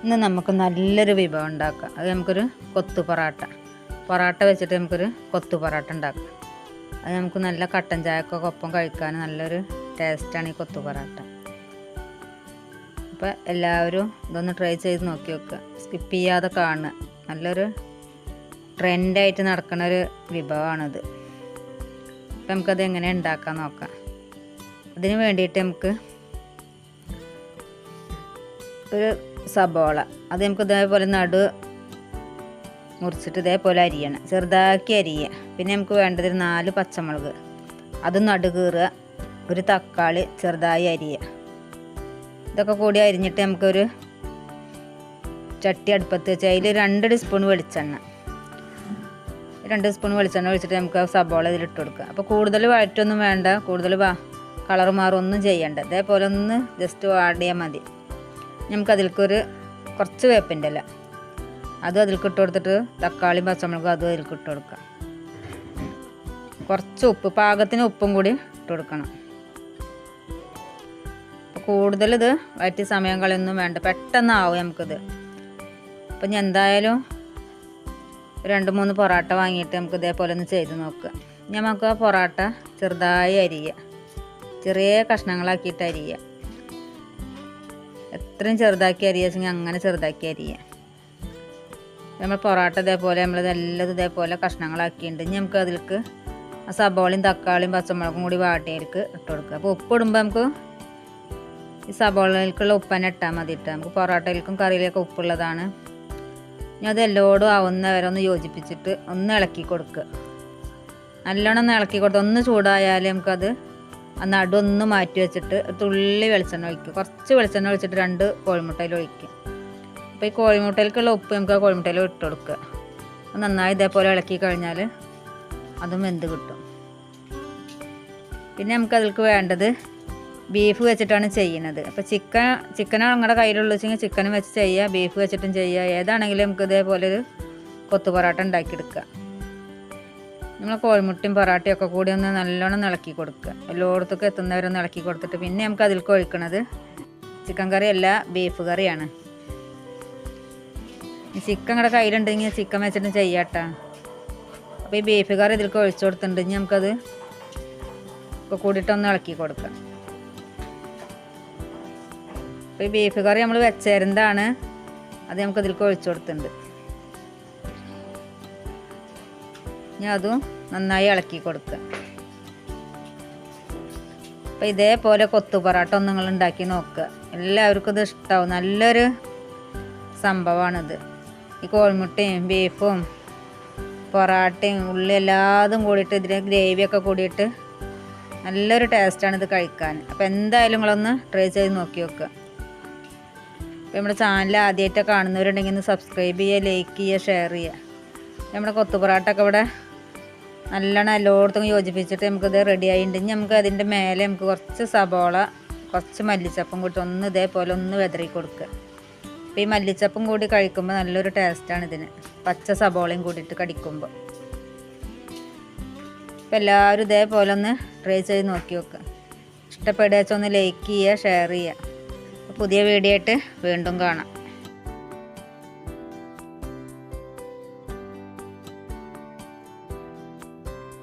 ഇന്ന് നമുക്ക് നല്ലൊരു വിഭവം ഉണ്ടാക്കാം. അത് നമുക്കൊരു കൊത്തു പൊറാട്ട വെച്ചിട്ട് നമുക്കൊരു കൊത്തു പൊറാട്ട ഉണ്ടാക്കാം. അത് നമുക്ക് നല്ല കട്ടൻ ചായക്കൊക്കെ ഒപ്പം കഴിക്കാൻ നല്ലൊരു ടേസ്റ്റാണ് ഈ കൊത്തു പൊറാട്ട. അപ്പോൾ എല്ലാവരും ഇതൊന്ന് ട്രൈ ചെയ്ത് നോക്കി വെക്കുക, സ്കിപ്പ് ചെയ്യാതെ കാണുക. നല്ലൊരു ട്രെൻഡായിട്ട് നടക്കുന്ന ഒരു വിഭവമാണിത്. അപ്പം നമുക്കത് എങ്ങനെ ഉണ്ടാക്കാൻ നോക്കാം. അതിന് വേണ്ടിയിട്ട് നമുക്ക് ഒരു സബോള, അത് നമുക്ക് ഇതേപോലെ മുറിച്ചിട്ട് ഇതേപോലെ അരിയണം, ചെറുതാക്കി അരിയുക. പിന്നെ നമുക്ക് വേണ്ടത് 4 പച്ചമുളക്, അത് കീറുക. ഒരു തക്കാളി ചെറുതായി അരിയുക. ഇതൊക്കെ കൂടി അരിഞ്ഞിട്ട് നമുക്കൊരു ചട്ടി അടുപ്പത്ത് വെച്ച് അതിൽ 2 ടീസ്പൂൺ വെളിച്ചെണ്ണ ഒഴിച്ചിട്ട് നമുക്ക് ആ സബോള ഇതിലിട്ട് കൊടുക്കുക. അപ്പോൾ കൂടുതൽ വഴറ്റൊന്നും വേണ്ട, കൂടുതൽ കളർ മാറൊന്നും ചെയ്യണ്ട. ഇതേപോലെ ഒന്ന് ജസ്റ്റ് വാടിയാൽ മതി. നമുക്കതിൽക്കൊരു കുറച്ച് വേപ്പിൻ്റെ ഇല അതും അതിൽക്ക് ഇട്ട് കൊടുത്തിട്ട് തക്കാളിയും പച്ചമുളകും അതും അതിൽക്ക് ഇട്ട് കൊടുക്കുക. കുറച്ച് ഉപ്പ്, പാകത്തിന് ഉപ്പും കൂടി ഇട്ട് കൊടുക്കണം. കൂടുതൽ ഇത് വഴറ്റി സമയം കളയൊന്നും വേണ്ട, പെട്ടെന്നാവും നമുക്കിത്. അപ്പം ഞാൻ എന്തായാലും 2-3 പൊറാട്ട വാങ്ങിയിട്ട് നമുക്ക് ഇതേപോലെ ഒന്ന് ചെയ്ത് നോക്കുക. നമുക്ക് ആ പൊറാട്ട ചെറുതായി അരിയുക, ചെറിയ കഷ്ണങ്ങളാക്കിയിട്ട് അരിയുക. എത്രയും ചെറുതാക്കി അരിയെങ്കിൽ അങ്ങനെ ചെറുതാക്കി അരിയുക. നമ്മൾ പൊറാട്ട ഇതേപോലെ നമ്മളിതെല്ലാം ഇതേപോലെ കഷ്ണങ്ങളാക്കിയിട്ടുണ്ട്. ഇനി നമുക്ക് അതിലേക്ക് ആ സബോളയും തക്കാളിയും പച്ചമുളകും കൂടി വാട്ടിയതിലേക്ക് ഇട്ട് കൊടുക്കുക. അപ്പോൾ ഉപ്പിടുമ്പോൾ നമുക്ക് ഈ സബോളയിലേക്കുള്ള ഉപ്പ് തന്നെ ഇട്ടാൽ മതി. നമുക്ക് പൊറാട്ടയിലേക്കും കറിയിലേക്കും ഉപ്പുള്ളതാണ്. ഇനി അത് എല്ലോടും ആവുന്ന വരെ ഒന്ന് യോജിപ്പിച്ചിട്ട് ഒന്ന് ഇളക്കി കൊടുക്കുക. നല്ലോണം ഒന്ന് ഇളക്കി കൊടുത്ത് ഒന്ന് ചൂടായാൽ നമുക്കത് ആ നടുവൊന്ന് മാറ്റി വെച്ചിട്ട് തുള്ളി വെളിച്ചെണ്ണ ഒഴിക്കുക. കുറച്ച് വെളിച്ചെണ്ണ ഒഴിച്ചിട്ട് 2 കോഴിമുട്ടയിൽ ഒഴിക്കുക. അപ്പോൾ ഈ കോഴിമുട്ടയിലേക്കുള്ള ഉപ്പ് നമുക്ക് ആ കോഴിമുട്ടയിൽ ഇട്ട് കൊടുക്കുക. നന്നായി ഇതേപോലെ ഇളക്കി കഴിഞ്ഞാൽ അതും വെന്ത് കിട്ടും. പിന്നെ നമുക്ക് അതിലേക്ക് വേണ്ടത് ബീഫ് വെച്ചിട്ടാണ് ചെയ്യുന്നത്. അപ്പോൾ ചിക്കനാണ് നിങ്ങളുടെ കയ്യിലുള്ള വെച്ചെങ്കിൽ ചിക്കനും വെച്ച് ചെയ്യുക, ബീഫ് വെച്ചിട്ടും ചെയ്യുക. ഏതാണെങ്കിലും നമുക്ക് ഇതേപോലെ ഒരു കൊത്തു പൊറാട്ട ഉണ്ടാക്കിയെടുക്കുക. നമ്മൾ കോഴിമുട്ടയും പൊറാട്ടയും ഒക്കെ കൂടി ഒന്ന് നല്ലോണം ഇളക്കി കൊടുക്കുക. എല്ലായിടത്തൊക്കെ എത്തുന്നവരൊന്ന് ഇളക്കി കൊടുത്തിട്ട് പിന്നെ നമുക്ക് അതിലേക്ക് ഒഴിക്കണത് ചിക്കൻ കറിയല്ല, ബീഫ് കറിയാണ്. ചിക്കൻ നിങ്ങളുടെ കയ്യിലുണ്ടെങ്കിൽ ചിക്കൻ വെച്ചിട്ടും ചെയ്യാട്ടോ. അപ്പോൾ ഈ ബീഫ് കറി ഇതിലേക്ക് ഒഴിച്ചു കൊടുത്തിട്ടുണ്ടെങ്കിൽ നമുക്കത് ഇപ്പോൾ കൂടിയിട്ടൊന്ന് ഇളക്കി കൊടുക്കാം. അപ്പോൾ ഈ ബീഫ് കറി നമ്മൾ വെച്ചേരുന്നതാണ്, അത് നമുക്ക് ഇതിലേക്ക് ഒഴിച്ചു കൊടുത്തിട്ടുണ്ട്. ഇനി അതും നന്നായി ഇളക്കി കൊടുക്കുക. അപ്പോൾ ഇതേപോലെ കൊത്തു പൊറാട്ട ഒന്ന് നിങ്ങൾ ഉണ്ടാക്കി നോക്കുക, എല്ലാവർക്കും ഇത് ഇഷ്ടമാവും. നല്ലൊരു സംഭവമാണിത്. ഈ കോഴിമുട്ടയും ബീഫും പൊറാട്ടയും ഉള്ളി എല്ലാതും കൂടിയിട്ട് ഇതിന് ഗ്രേവിയൊക്കെ കൂടിയിട്ട് നല്ലൊരു ടേസ്റ്റാണ് ഇത് കഴിക്കാൻ. അപ്പോൾ എന്തായാലും നിങ്ങളൊന്ന് ട്രൈ ചെയ്ത് നോക്കി നോക്കുക. അപ്പോൾ നമ്മുടെ ചാനൽ ആദ്യമായിട്ട് കാണുന്നവരുണ്ടെങ്കിൽ ഒന്ന് സബ്സ്ക്രൈബ് ചെയ്യുക, ലൈക്ക് ചെയ്യുക, ഷെയർ ചെയ്യുക. നമ്മുടെ കൊത്തു പൊറാട്ടൊക്കെ ഇവിടെ നല്ലോണം എല്ലായിടത്തും യോജിപ്പിച്ചിട്ട് നമുക്കിത് റെഡി ആയിട്ടുണ്ടെങ്കിൽ നമുക്ക് അതിൻ്റെ മേലെ നമുക്ക് കുറച്ച് സബോള, കുറച്ച് മല്ലിച്ചപ്പും കൂട്ടി ഒന്ന് ഇതേപോലെ ഒന്ന് വെതറി കൊടുക്കുക. അപ്പോൾ ഈ മല്ലിച്ചപ്പും കൂടി കഴിക്കുമ്പോൾ നല്ലൊരു ടേസ്റ്റാണ് ഇതിന്, പച്ച സബോളയും കൂടിയിട്ട് കടിക്കുമ്പോൾ. അപ്പോൾ എല്ലാവരും ഇതേപോലെ ഒന്ന് ട്രൈ ചെയ്ത് നോക്കി നോക്കുക. ഇഷ്ടപ്പെടുക വെച്ചാൽ ഒന്ന് ലൈക്ക് ചെയ്യുക, ഷെയർ ചെയ്യുക. പുതിയ വീഡിയോ ആയിട്ട് വീണ്ടും കാണാം.